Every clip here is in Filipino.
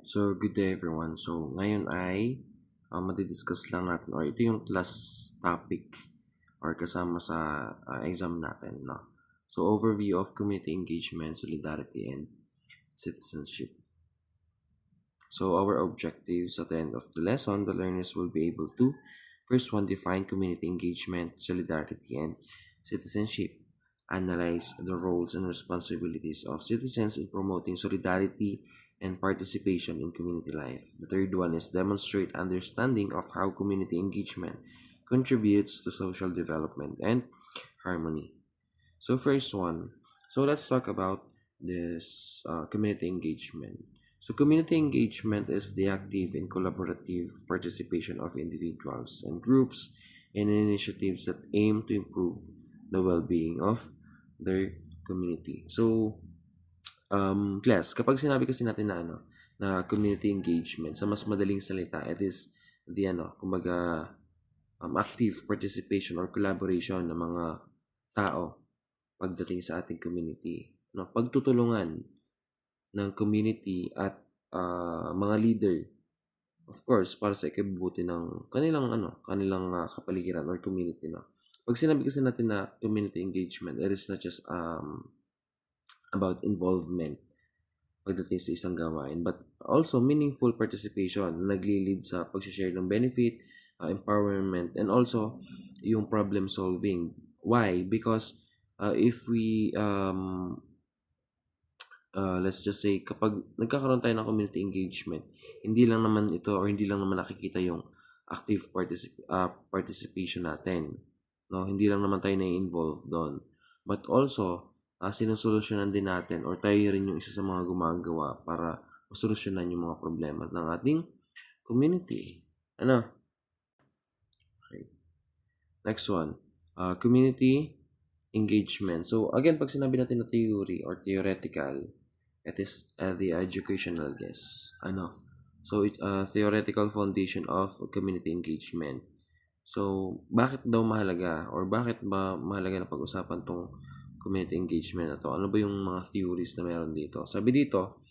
So, good day everyone. So, ngayon ay madidiscuss lang natin or ito yung class topic or kasama sa exam natin, no? So, overview of community engagement, solidarity, and citizenship. So, our objectives at the end of the lesson, the learners will be able to first one, define community engagement, solidarity, and citizenship. Analyze the roles and responsibilities of citizens in promoting solidarity and participation in community life. The third one is demonstrate understanding of how community engagement contributes to social development and harmony. So first one, so let's talk about this community engagement. So community engagement is the active and collaborative participation of individuals and groups in initiatives that aim to improve the well-being of their community. So class, kapag sinabi kasi natin na na community engagement, sa mas madaling salita, it is the kumbaga active participation or collaboration ng mga tao pagdating sa ating community, no? Pagtutulungan ng community at mga leader, of course, para sa ikabubuti ng kanilang kapaligiran or community, no? Pag sinabi kasi natin na community engagement, it is not just about involvement pagdating sa isang gawain, but also meaningful participation na nagli-lead sa pag-share ng benefit, empowerment, and also yung problem solving. Why? Because if we let's just say kapag nagkakaroon tayo ng community engagement, hindi lang naman ito or hindi lang naman nakikita yung active participation natin, no? Hindi lang naman tayo na-involve doon, but also sinusolusyonan din natin or tayo rin yung isa sa mga gumagawa para masolusyonan yung mga problema ng ating community. Okay. Next one, community engagement. So again, pag sinabi natin na theory or theoretical, it is the educational guess. So theoretical foundation of community engagement. So bakit daw mahalaga or bakit ba mahalaga na pag-usapan tong community engagement na to? Ano ba yung mga theories na meron dito? Sabi dito,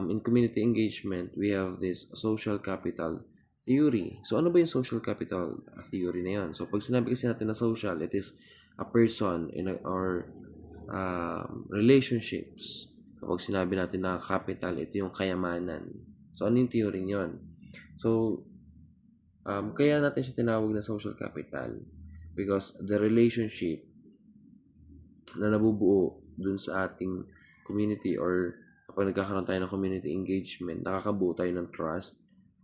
in community engagement, we have this social capital theory. So ano ba yung social capital theory na yan? So pag sinabi kasi natin na social, it is a person or relationships. Kapag sinabi natin na capital, ito yung kayamanan. So ano yung theory nyon? So kaya natin siya tinawag na social capital because the relationship na nabubuo dun sa ating community or kapag nagkakaroon tayo ng community engagement, nakakabuo tayo ng trust,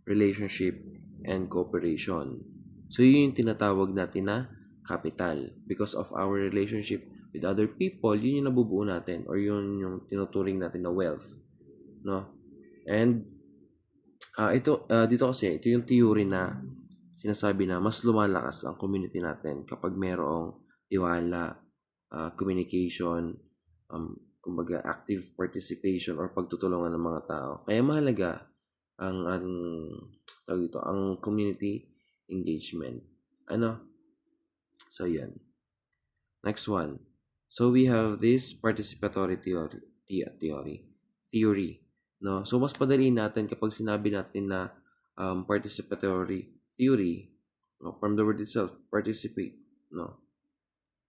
relationship, and cooperation. So yun yung tinatawag natin na capital. Because of our relationship with other people, yun yung nabubuo natin or yun yung tinuturing natin na wealth. No? And dito kasi, ito yung theory na sinasabi na mas lumalakas ang community natin kapag mayroong tiwala, communication, kumbaga active participation or pagtutulungan ng mga tao. Kaya mahalaga ang community engagement. So yan. Next one. So we have this participatory theory. No? So mas padali natin kapag sinabi natin na participatory theory, no? From the word itself, participate, no?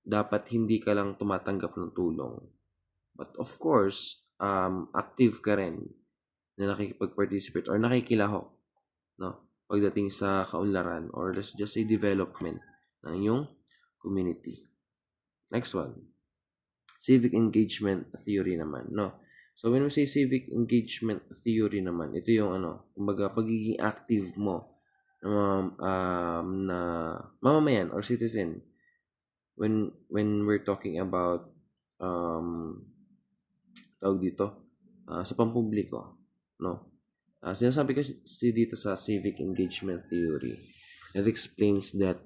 Dapat hindi ka lang tumatanggap ng tulong. But of course, active ka rin na nakikipag-participate or nakikilahok, no? Pagdating sa kaunlaran or let's just say development ng iyong community. Next one. Civic engagement theory naman, no? So when we say civic engagement theory naman, ito yung kumbaga pagiging active mo na mamamayan or citizen when we're talking about tawag dito sa pampubliko, no? Sinasabi kasi dito sa civic engagement theory, it explains that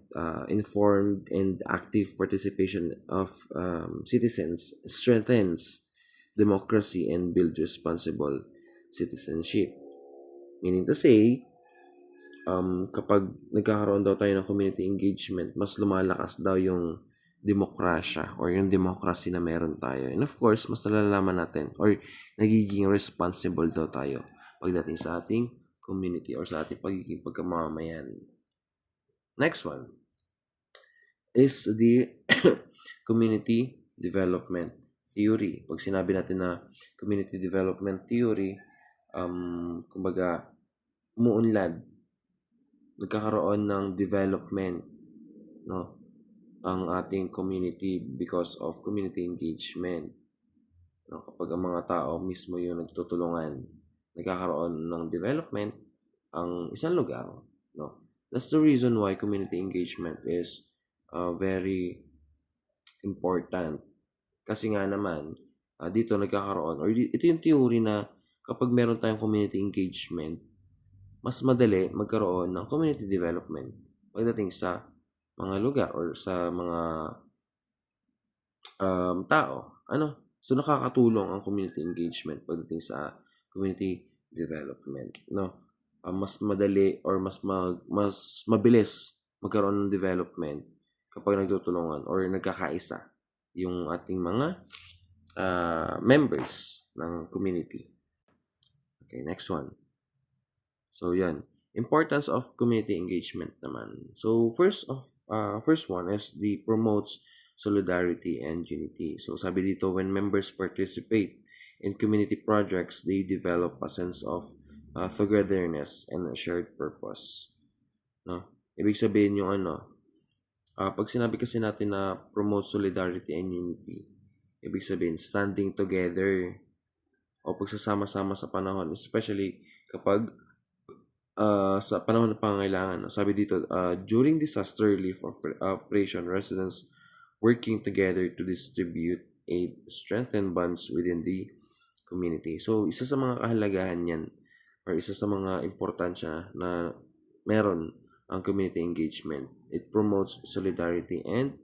informed and active participation of citizens strengthens democracy and build responsible citizenship. Meaning to say, kapag nagkakaroon daw tayo ng community engagement, mas lumalakas daw yung demokrasya or yung democracy na meron tayo. And of course, mas nalalaman natin or nagiging responsible daw tayo pagdating sa ating community or sa ating pagiging pagkamamayan. Next one is the community development theory. Pag sinabi natin na community development theory, kumbaga, umuunlad, nagkakaroon ng development, no, ang ating community because of community engagement. No, kapag ang mga tao mismo yung nagtutulungan, nagkakaroon ng development ang isang lugar. No? That's the reason why community engagement is very important. Kasi nga naman, dito nagkakaroon, or ito yung theory na kapag meron tayong community engagement, mas madali magkaroon ng community development pagdating sa mga lugar or sa mga tao. So nakakatulong ang community engagement pagdating sa community development, no? Mas madali or mas mabilis magkaroon ng development kapag nagtutulungan or nagkakaisa yung ating mga members ng community. Okay, next one. So yan, importance of community engagement naman. So first one is the promotes solidarity and unity. So sabi dito, when members participate in community projects, they develop a sense of togetherness and a shared purpose. No? Ibig sabihin yung pag sinabi kasi natin na promote solidarity and unity, ibig sabihin standing together o pagsasama-sama sa panahon, especially kapag sa panahon ng pangangailangan. Sabi dito, during disaster relief operation, residents working together to distribute aid, strengthen bonds within the community. So, isa sa mga kahalagahan yan or isa sa mga importansya na meron ang community engagement. It promotes solidarity and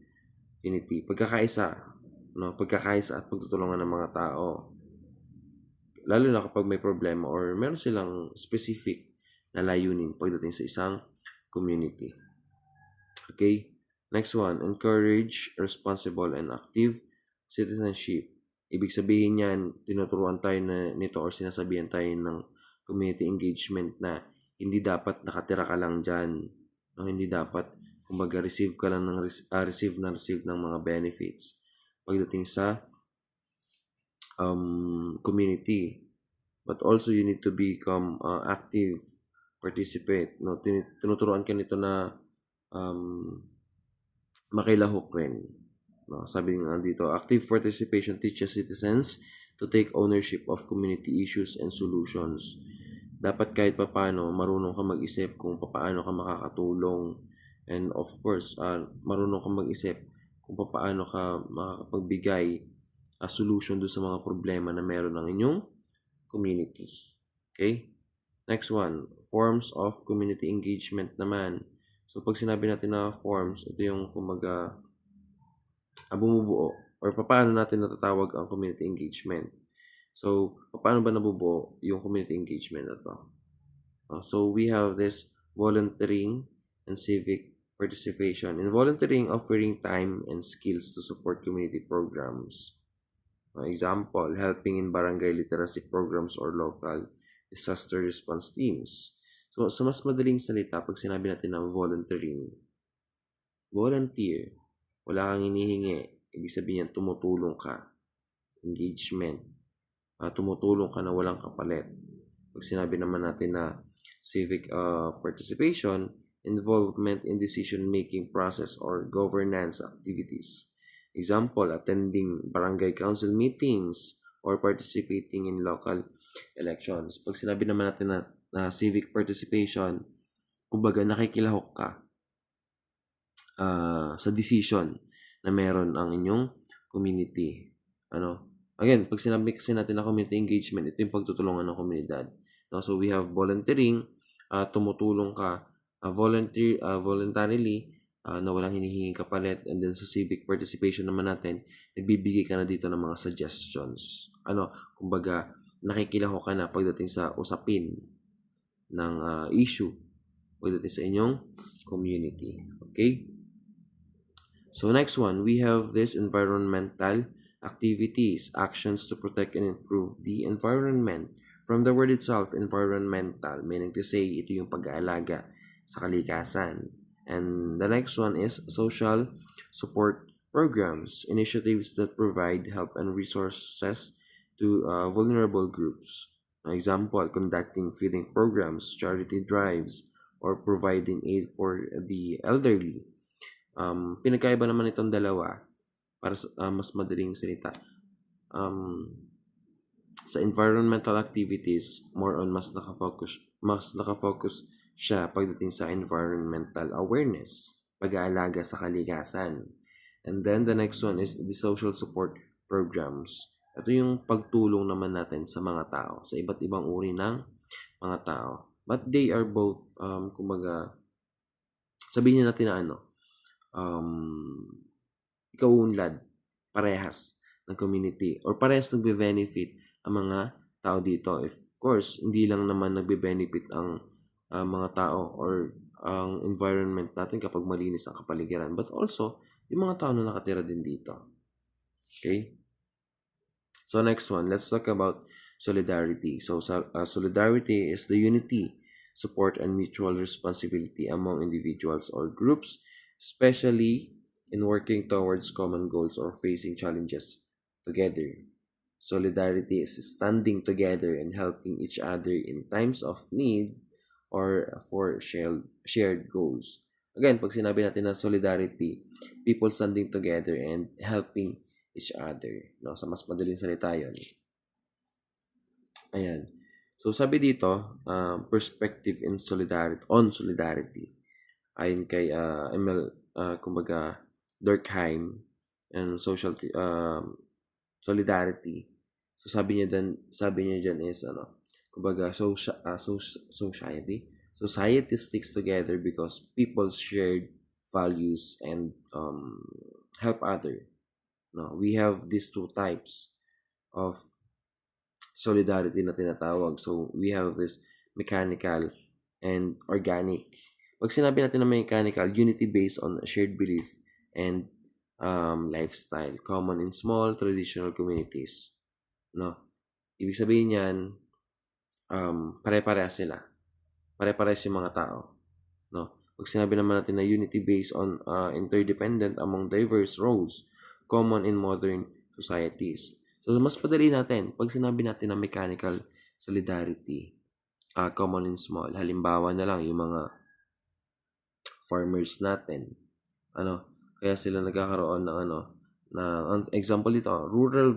unity. Pagkakaisa at pagtutulungan ng mga tao. Lalo na kapag may problema or meron silang specific na layunin pagdating sa isang community. Okay? Next one, encourage responsible and active citizenship. Ibig sabihin yan, tinuturuan tayo nito or sinasabihan tayo ng community engagement na hindi dapat nakatira ka lang dyan. No? Hindi dapat, kumbaga, receive ng mga benefits pagdating sa community. But also, you need to become active, participate. No? Tinuturuan ka nito na makilahok rin. No? Sabi nga dito, active participation teaches citizens to take ownership of community issues and solutions. Dapat kahit papaano, marunong ka mag-isip kung paano ka makakatulong. And of course, marunong ka mag-isip kung paano ka makakapagbigay solution do sa mga problema na meron ng inyong community. Okay? Next one, forms of community engagement naman. So, pag sinabi natin na forms, ito yung kumbaga bumubuo or paano natin natatawag ang community engagement. So, paano ba nabubuo yung community engagement na to? So, we have this volunteering and civic participation. In volunteering, offering time and skills to support community programs. Example, helping in barangay literacy programs or local disaster response teams. So, sa mas madaling salita, pag sinabi natin ng volunteering, volunteer, wala kang hinihingi, ibig sabihin yan, tumutulong ka. Engagement, tumutulong ka na walang kapalit. Pag sinabi naman natin na civic participation, involvement in decision-making process or governance activities. Example, attending barangay council meetings or participating in local elections. Pag sinabi naman natin na civic participation, kumbaga nakikilahok ka sa decision na meron ang inyong community. Again, pag sinabi kasi natin na community engagement, ito yung pagtutulungan ng komunidad. So we have volunteering, tumutulong ka voluntarily na walang hinihinging kapalit, and then sa civic participation naman natin, nagbibigay ka na dito ng mga suggestions. Kumbaga, nakikilahok ka na pagdating sa usapin ng issue pagdating sa inyong community. Okay? So next one, we have this environmental activities, actions to protect and improve the environment, From the word itself, environmental, meaning to say, ito yung pag-aalaga sa kalikasan. And the next one is social support programs, initiatives that provide help and resources to vulnerable groups. Example, conducting feeding programs, charity drives, or providing aid for the elderly. Pinagkaiba naman itong dalawa para sa mas madaling salita. Sa environmental activities, more on mas nakafocus siya pagdating sa environmental awareness, pag-aalaga sa kalikasan. And then the next one is the social support programs. Ito yung pagtulong naman natin sa mga tao, sa iba't ibang uri ng mga tao. But they are both, kumbaga, sabihin natin na ikaw unlad, parehas ng community, or parehas nagbe-benefit ang mga tao dito. Of course, hindi lang naman nagbe-benefit ang mga tao or ang environment natin kapag malinis ang kapaligiran, but also yung mga tao na nakatira din dito. Okay? So next one, let's talk about solidarity. So solidarity is the unity, support, and mutual responsibility among individuals or groups, especially in working towards common goals or facing challenges together. Solidarity is standing together and helping each other in times of need or for shared goals. Again, pag sinabi natin na solidarity, people standing together and helping each other. No? Sa mas madaling salita yun. Ayan. So, sabi dito, perspective in solidarity. Ayon kay Emil, kumbaga, Durkheim and social solidarity. So, sabi niya dyan is, kumbaga, society sticks together because people shared values and help other. No, we have these two types of solidarity na tinatawag. So, we have this mechanical and organic. Pag sinabi natin na mechanical, unity based on shared belief and lifestyle, common in small traditional communities. No? Ibig sabihin yan, pare-parehas sila. Pare-parehas yung mga tao. No? Pag sinabi naman natin na unity based on interdependent among diverse roles, common in modern societies. So, mas padali natin, pag sinabi natin na mechanical solidarity, common in small, halimbawa na lang yung mga farmers natin. Kaya sila nagkakaroon ng ang example dito, rural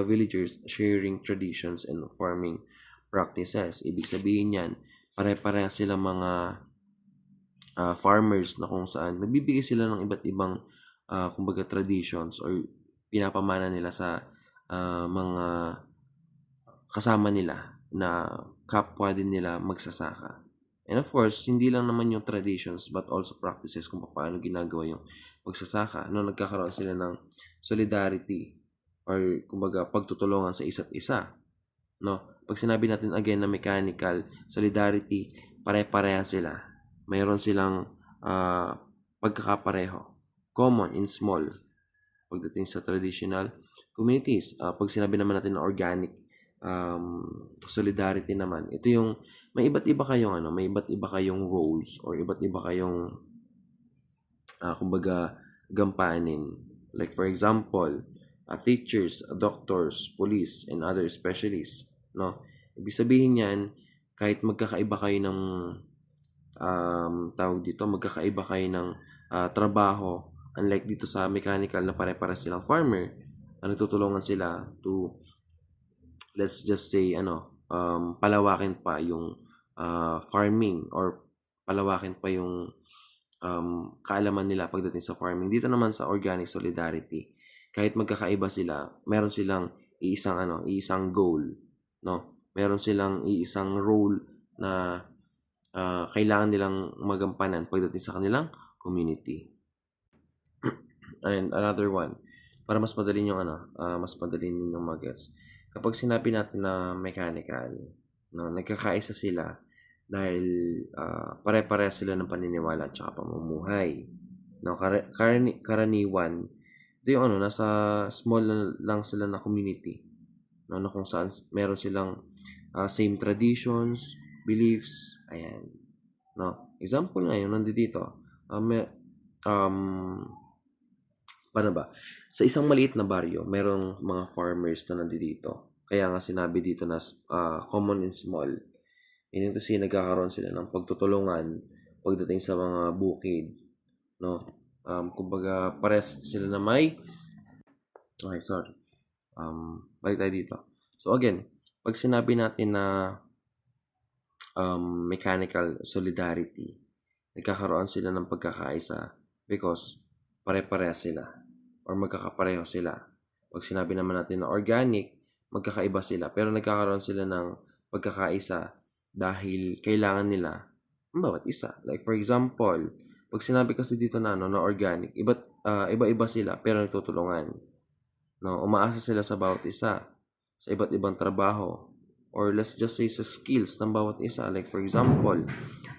villagers sharing traditions and farming practices. Ibig sabihin yan, pare-pareha sila mga farmers na kung saan nagbibigay sila ng iba't ibang kumbaga traditions or pinapamana nila sa mga kasama nila na kapwa din nila magsasaka. And of course, hindi lang naman yung traditions but also practices kung paano ginagawa yung pagsasaka. Nagkakaroon sila ng solidarity or kumbaga pagtutulungan sa isa't isa. Pag sinabi natin again na mechanical solidarity, pare-pareha sila. Mayroon silang pagkakapareho. Common in small. Pagdating sa traditional communities. Pag sinabi naman natin na organic solidarity naman, ito yung may iba't iba kayong roles or iba't iba kayong kumbaga gampanin. Like for example, teachers, doctors, police, and other specialists. Ibig sabihin yan, kahit magkakaiba kayo ng magkakaiba kayo ng trabaho, unlike dito sa mechanical na pare-para silang farmer, tutulungan sila to, let's just say, palawakin pa yung farming or palawakin pa yung kaalaman nila pagdating sa farming. Dito naman sa organic solidarity, kahit magkakaiba sila, meron silang iisang goal, meron silang iisang role na kailangan nilang magampanan pagdating sa kanilang community. And another one, para mas madali ninyong mag-gets. Kapag sinabi natin na mechanical, nagkakaisa sila dahil pare-pareha sila ng paniniwala at saka pamumuhay. Karaniwan, ito yung nasa small lang sila na community. Kung saan meron silang same traditions, beliefs, ayan. No? Example ngayon, nandito, paano ba? Sa isang maliit na baryo, merong mga farmers na nandito. Kaya nga sinabi dito na common and small. Meaning to say, nagkakaroon sila ng pagtutulungan pagdating sa mga bukid. No? Kumbaga, pares sila na may... Okay, sorry. Balik tayo dito. So again, pag sinabi natin na mechanical solidarity, nagkakaroon sila ng pagkakaisa because pare-pareha sila or magkakapareho sila. Pag sinabi naman natin na organic, magkakaiba sila pero nagkakaroon sila ng pagkakaisa dahil kailangan nila ang bawat isa. Like for example, pag sinabi kasi dito na organic, iba-iba sila pero nagtutulungan. No, umaasa sila sa bawat isa sa iba't ibang trabaho or let's just say sa skills ng bawat isa. Like for example,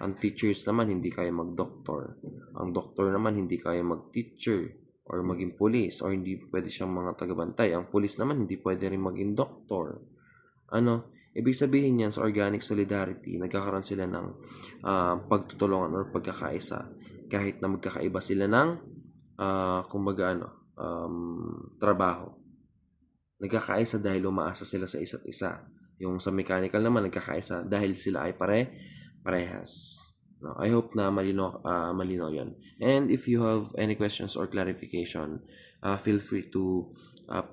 ang teachers naman hindi kaya mag-doctor. Ang doctor naman hindi kaya mag-teacher or maging police or hindi pwede siyang mga tagabantay. Ang police naman hindi pwede rin maging doctor. Ibig sabihin niyan sa organic solidarity, nagkakaroon sila ng pagtutulungan or pagkakaisa kahit na magkakaiba sila ng trabaho. Nagkakaisa dahil umaasa sila sa isa't isa. Yung sa mechanical naman, nagkakaisa dahil sila ay parehas. No, I hope na malinaw yan. And if you have any questions or clarification, feel free to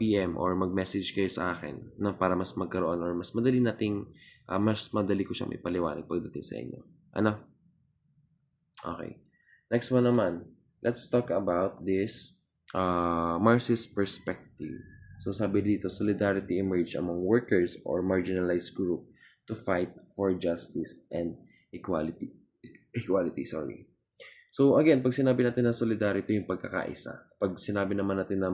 PM or mag-message kayo sa akin para mas magkaroon or mas madali ko siyang ipaliwanag pagdating sa inyo. Okay. Next one naman. Let's talk about this Marxist perspective. So sabi dito, solidarity emerged among workers or marginalized group to fight for justice and equality. So again, pag sinabi natin na solidarity, yung pagkakaisa. Pag sinabi naman natin na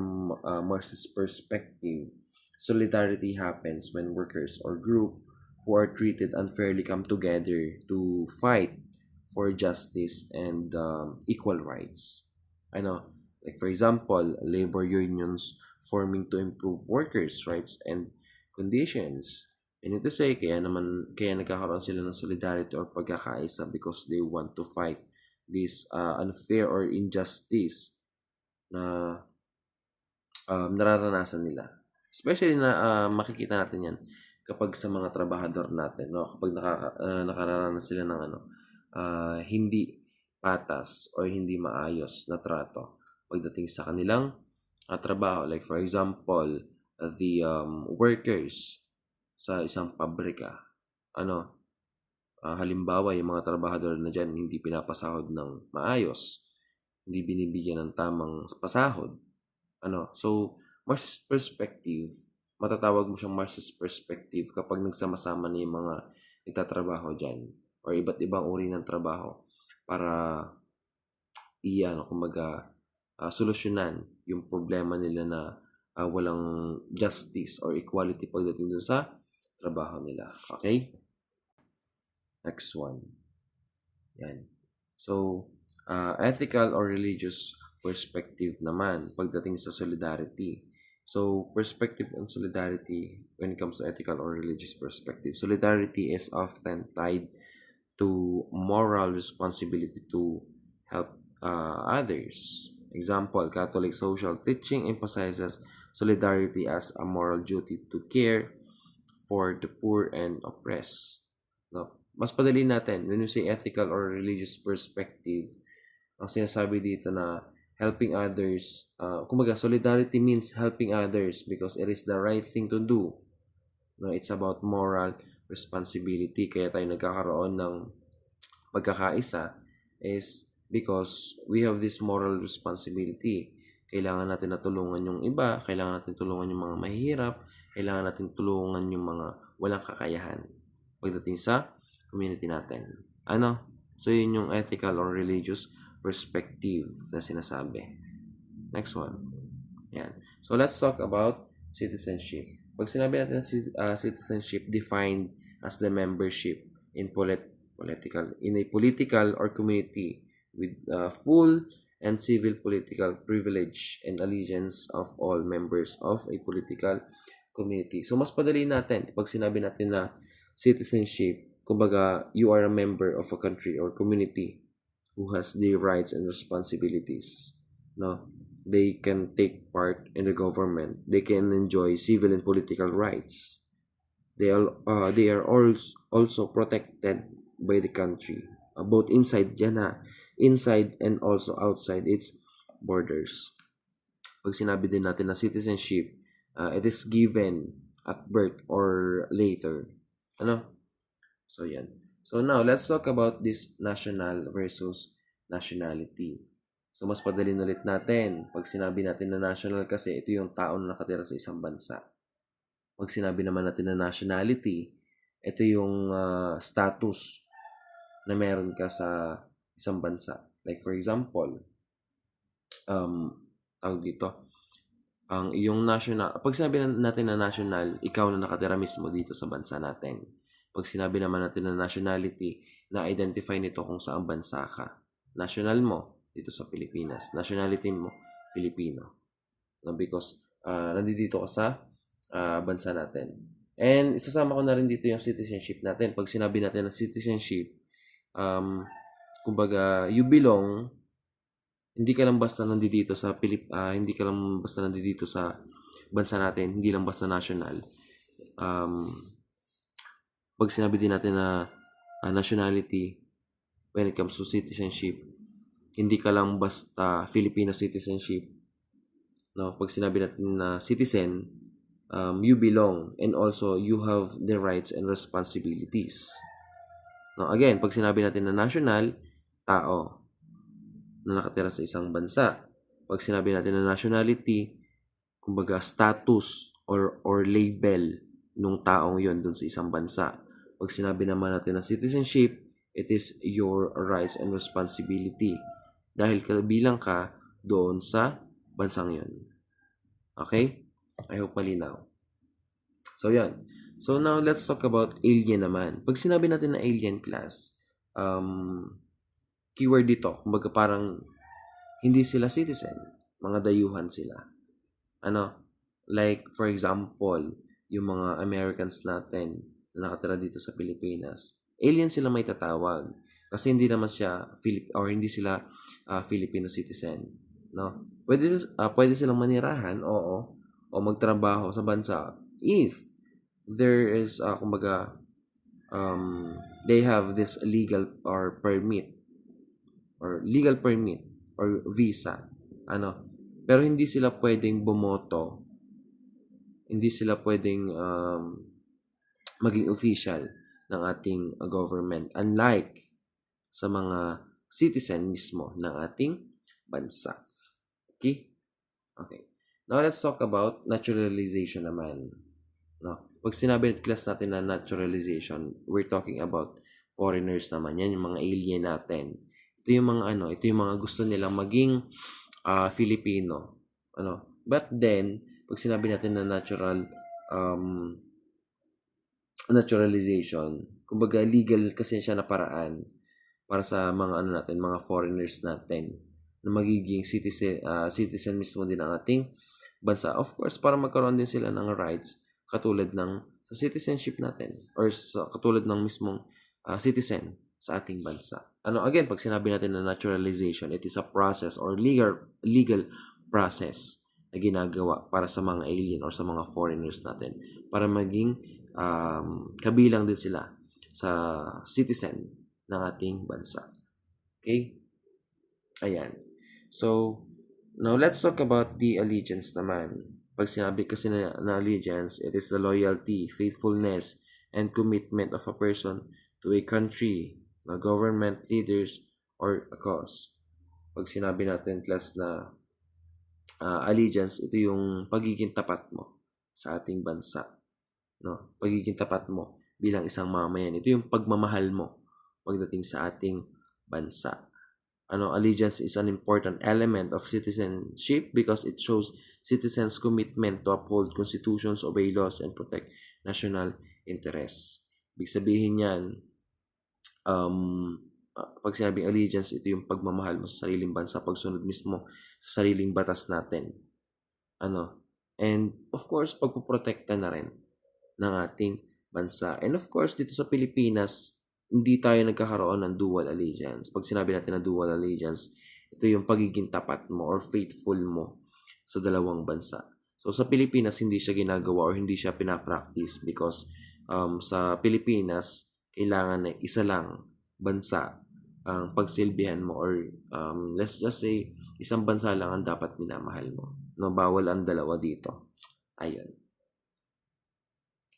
Marxist perspective, solidarity happens when workers or group who are treated unfairly come together to fight for justice and equal rights. Like for example, labor unions forming to improve workers' rights and conditions. And ito say, kaya nagkakaroon sila ng solidarity or pagkakaisa because they want to fight this unfair or injustice na nararanasan nila. Especially na makikita natin yan kapag sa mga trabahador natin, no? Kapag nakararanas sila ng hindi patas or hindi maayos na trato pagdating sa kanilang trabaho. Like for example, the workers sa isang pabrika. Halimbawa, yung mga trabahador na dyan hindi pinapasahod ng maayos, hindi binibigyan ng tamang pasahod. So, Marxist perspective, matatawag mo siyang Marxist perspective kapag nagsama-sama na yung mga nagtatrabaho dyan or iba't ibang uri ng trabaho para solusyonan yung problema nila na walang justice or equality pagdating dun sa trabaho nila. Okay? Next one. Yan. So, ethical or religious perspective naman pagdating sa solidarity. So, perspective on solidarity when it comes to ethical or religious perspective. Solidarity is often tied to moral responsibility to help others. Example, Catholic social teaching emphasizes solidarity as a moral duty to care for the poor and oppressed. No? Mas padali natin, when you say ethical or religious perspective, ang sinasabi dito na helping others, solidarity means helping others because it is the right thing to do. No, it's about moral responsibility. Kaya tayo nagkakaroon ng pagkakaisa is because we have this moral responsibility. Kailangan natin na tulungan yung iba, kailangan natin tulungan yung mga mahihirap, kailangan natin tulungan yung mga walang kakayahan pagdating sa community natin. So yun yung ethical or religious perspective na sinasabi. Next one. Yan. So let's talk about citizenship. Pag sinabi natin citizenship, defined as the membership in a political or community with full and civil political privilege and allegiance of all members of a political community. So mas padali natin pag sinabi natin na citizenship, kumbaga, you are a member of a country or community who has the rights and responsibilities. No, they can take part in the government. They can enjoy civil and political rights. They are also protected by the country, both inside and also outside its borders. Pag sinabi din natin na citizenship, it is given at birth or later. Ano? So, yan. So, now, let's talk about this national versus nationality. So, mas padalin ulit natin. Pag sinabi natin na national kasi, ito yung tao na nakatira sa isang bansa. Pag sinabi naman natin na nationality, ito yung status na meron ka sa isang bansa. Like, for example, tawag dito, ang iyong national, pag sinabi natin na national, ikaw na nakatira mismo dito sa bansa natin. Pag sinabi naman natin na nationality, na-identify nito kung saan bansa ka. National mo, dito sa Pilipinas. Nationality mo, Filipino. No, because nandito ka sa bansa natin. And isasama ko na rin dito yung citizenship natin. Pag sinabi natin na citizenship, kumbaga, you belong, hindi ka lang basta nandito sa hindi ka lang basta nandito sa bansa natin, hindi lang basta national. Pag sinabi din natin na nationality, when it comes to citizenship, hindi ka lang basta Filipino citizenship. No, pag sinabi natin na citizen, you belong and also you have the rights and responsibilities. No, again, pag sinabi natin na national, tao na nakatira sa isang bansa. Pag sinabi natin na nationality, kumbaga status or label nung taong yon dun sa isang bansa. Pag sinabi naman natin na citizenship, it is your rights and responsibility dahil kabilang ka doon sa bansang yon. Okay? I hope malinaw. So, yan. So, now, let's talk about alien naman. Pag sinabi natin na alien class, keyword dito, kumbaga parang hindi sila citizen, mga dayuhan sila. Like, for example, yung mga Americans natin na nakatira dito sa Pilipinas, alien sila may tatawag kasi hindi naman siya hindi sila Filipino citizen, no? Pwede silang manirahan, oo, o magtrabaho sa bansa if there is kumbaga they have this legal permit or visa, pero hindi sila pwedeng bumoto, hindi sila pwedeng maging official ng ating government, unlike sa mga citizen mismo ng ating bansa. Okay? Now, let's talk about naturalization naman. No? Pag sinabi class natin na naturalization, we're talking about foreigners naman. Yan yung mga alien natin. Ito yung mga gusto nilang maging Filipino. But then, pag sinabi natin na naturalization, kumbaga legal kasi siya na paraan para sa mga mga foreigners natin na magiging citizen mismo din ng ating bansa. Of course, para magkaroon din sila ng rights katulad ng sa citizenship natin or katulad ng mismong citizen sa ating bansa. Again, pag sinabi natin na naturalization, it is a process or legal process na ginagawa para sa mga alien or sa mga foreigners natin para maging kabilang din sila sa citizen ng ating bansa. Okay? Ayan. So, now let's talk about the allegiance naman. Pag sinabi kasi na allegiance, it is the loyalty, faithfulness, and commitment of a person to a country, a government, leaders, or a cause. Pag sinabi natin class na allegiance, ito yung pagiging tapat mo sa ating bansa. No? Pagiging tapat mo bilang isang mamayan. Ito yung pagmamahal mo pagdating sa ating bansa. Allegiance is an important element of citizenship because it shows citizens' commitment to uphold constitutions, obey laws, and protect national interests. Ibig sabihin yan, pag sinabing allegiance, ito yung pagmamahal mo sa sariling bansa, pagsunod mismo sa sariling batas natin. And of course, pagpoprotekta na rin ng ating bansa. And of course, dito sa Pilipinas, hindi tayo nagkakaroon ng dual allegiance. Pag sinabi natin na dual allegiance, ito yung pagiging tapat mo or faithful mo sa dalawang bansa. So sa Pilipinas, hindi siya ginagawa or hindi siya pinapractice because sa Pilipinas, kailangan na isa lang bansa ang pagsilbihan mo or let's just say isang bansa lang ang dapat minamahal mo. No, bawal ang dalawa dito. Ayun.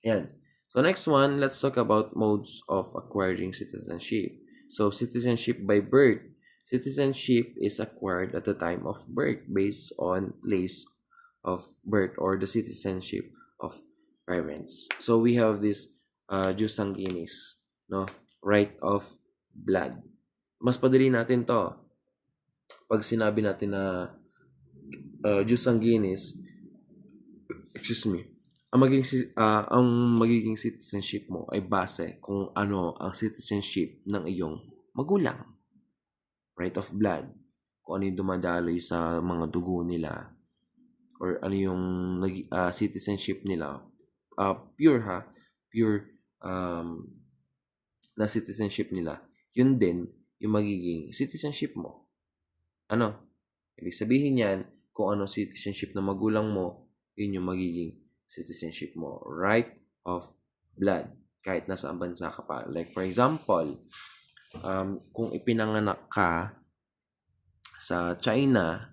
Yan. So next one, let's talk about modes of acquiring citizenship. So citizenship by birth. Citizenship is acquired at the time of birth based on place of birth or the citizenship of parents. So we have this jus sanguinis, no? Right of blood. Mas padali natin to. Pag sinabi natin na jus sanguinis, excuse me, ang magiging citizenship mo ay base kung ano ang citizenship ng iyong magulang. Right of blood. Kung ano yung dumadaloy sa mga dugo nila or ano yung citizenship nila. Pure na citizenship nila. Yun din yung magiging citizenship mo. Ano? Ibig sabihin yan, kung ano citizenship na magulang mo, yun yung magiging citizenship mo. Right of blood. Kahit nasa bansa ka pa. Like for example, kung ipinanganak ka sa China,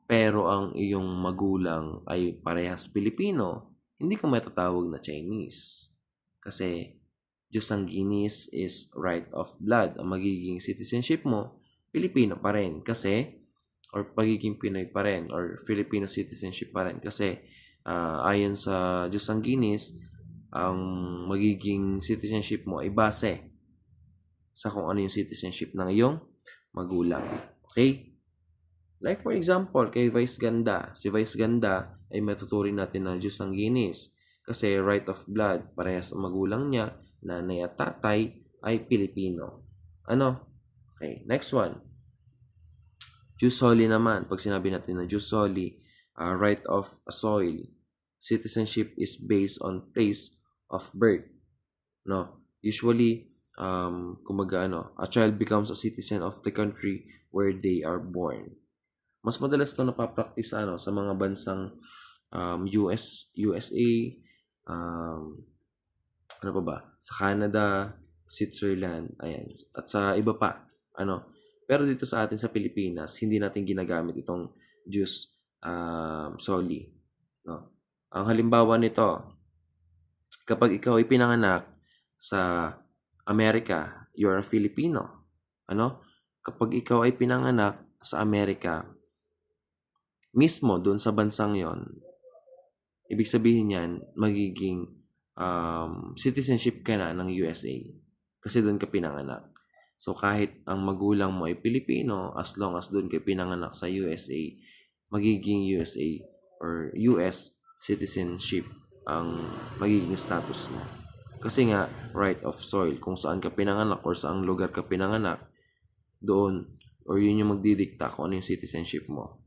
pero ang iyong magulang ay parehas Pilipino, hindi ka matatawag na Chinese. Kasi jus sanguinis is right of blood. Ang magiging citizenship mo, Pilipino pa rin. Kasi, or pagiging Pinoy pa rin, or Filipino citizenship pa rin. Kasi, ayon sa jus sanguinis, ang magiging citizenship mo ay base sa kung ano yung citizenship ng iyong magulang. Okay? Like for example, kay Vice Ganda. Si Vice Ganda ay matuturing natin na jus sanguinis. Kasi right of blood, parehas ang magulang niya, nanay at tatay ay Pilipino. Ano? Okay, next one. Jus soli naman. Pag sinabi natin na jus soli, right of a soil. Citizenship is based on place of birth. No? Usually, kumbaga a child becomes a citizen of the country where they are born. Mas madalas ito napapractice sa mga bansang USA, ano pa ba? Sa Canada, Switzerland, ayan. At sa iba pa, Pero dito sa atin sa Pilipinas, hindi natin ginagamit itong jus soli, no? Ang halimbawa nito, kapag ikaw ay pinanganak sa Amerika, you're a Filipino. Kapag ikaw ay pinanganak sa Amerika, mismo doon sa bansang yon, ibig sabihin yan, magiging citizenship ka na ng USA. Kasi doon ka pinanganak. So kahit ang magulang mo ay Pilipino, as long as doon ka pinanganak sa USA, magiging USA or US citizenship ang magiging status mo. Kasi nga, right of soil, kung saan ka pinanganak or saang lugar ka pinanganak, doon, or yun yung magdidikta kung ano yung citizenship mo.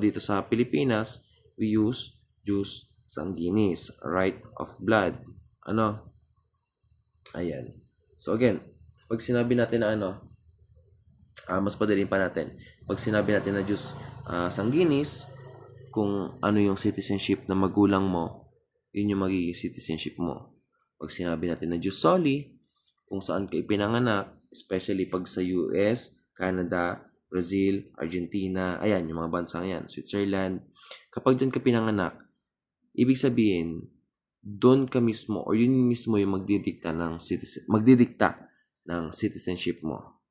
Dito sa Pilipinas, we use jus sanguinis, right of blood. Ayan. So again, pag sinabi natin na mas padalin pa natin. Pag sinabi natin na jus sanguinis, kung ano yung citizenship na magulang mo, yun yung magiging citizenship mo. Pag sinabi natin na jus soli, kung saan ka ipinanganak, especially pag sa US, Canada, Brazil, Argentina, ayan, yung mga bansang yan, Switzerland. Kapag dyan ka pinanganak, ibig sabihin, doon ka mismo, or yun mismo yung magdidikta ng citizenship mo.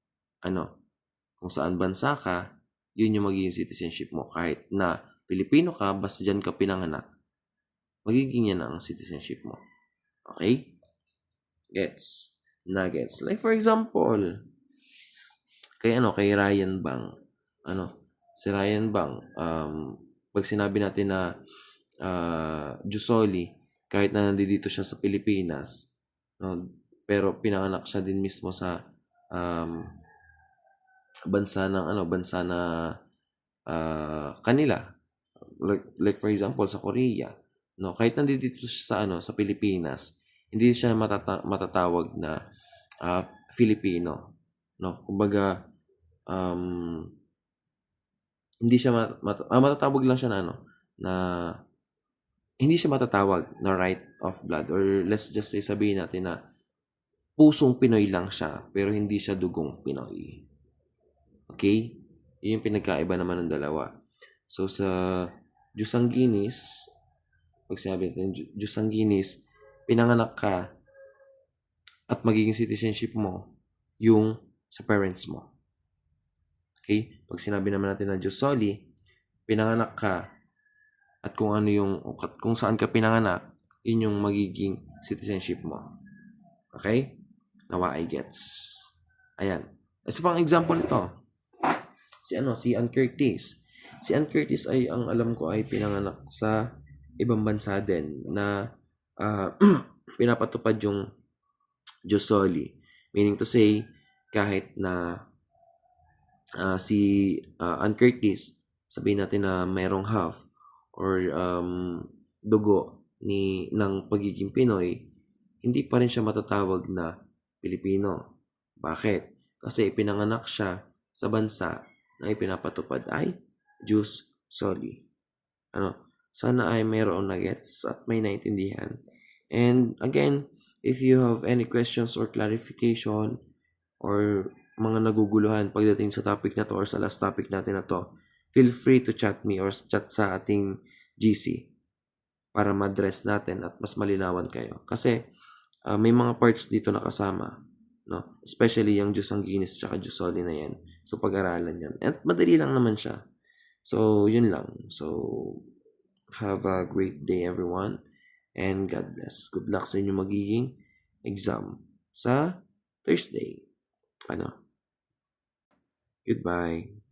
Kung saan bansa ka, yun yung magiging citizenship mo. Kahit na Pilipino ka, basta dyan ka pinanganak, magiging yan ang citizenship mo. Okay? Gets? Nuggets. Like for example, kay Ryan Bang. Si Ryan Bang, pag sinabi natin na jus soli, kahit na nandito siya sa Pilipinas, pero pinanganak siya din mismo sa bansa na kanila. Like for example sa Korea, kahit nandito siya sa Pilipinas, hindi siya matatawag na Filipino, no? Kumbaga, hindi siya matatawag lang siya na na hindi siya matatawag na right of blood, or let's just say sabihin natin na pusong Pinoy lang siya pero hindi siya dugong Pinoy. Okay? Yun yung pinagkaiba naman ng dalawa. So sa Jus Sanguinis, pag sinabi natin Jus Sanguinis, pinanganak ka at magiging citizenship mo yung sa parents mo. Okay? Pag sinabi naman natin na Jus Soli, pinanganak ka at kung saan ka pinanganak, yun yung magiging citizenship mo. Okay? Nawa I gets. Ayan. Isa pang example nito. Si Ann Curtis. Si Ann Curtis ay, ang alam ko, ay pinanganak sa ibang bansa din na pinapatupad yung Jus Soli. Meaning to say, kahit na si Ann Curtis, sabihin natin na mayroong half or dugo ng pagiging Pinoy, hindi pa rin siya matatawag na Pilipino. Bakit? Kasi pinanganak siya sa bansa na ipinapatupad ay Jus Soli. Sana ay mayroon na gets at may naintindihan. And again, if you have any questions or clarification or mga naguguluhan pagdating sa topic na to or sa last topic natin na to, feel free to chat me or chat sa ating GC para ma-address natin at mas malinawan kayo. Kasi may mga parts dito na kasama, no? Especially yung Jus Sanguinis at Jus Soli na yan. So pag-aralan yan. At madali lang naman siya. So yun lang. So have a great day everyone and God bless. Good luck sa inyong magiging exam sa Thursday. Goodbye.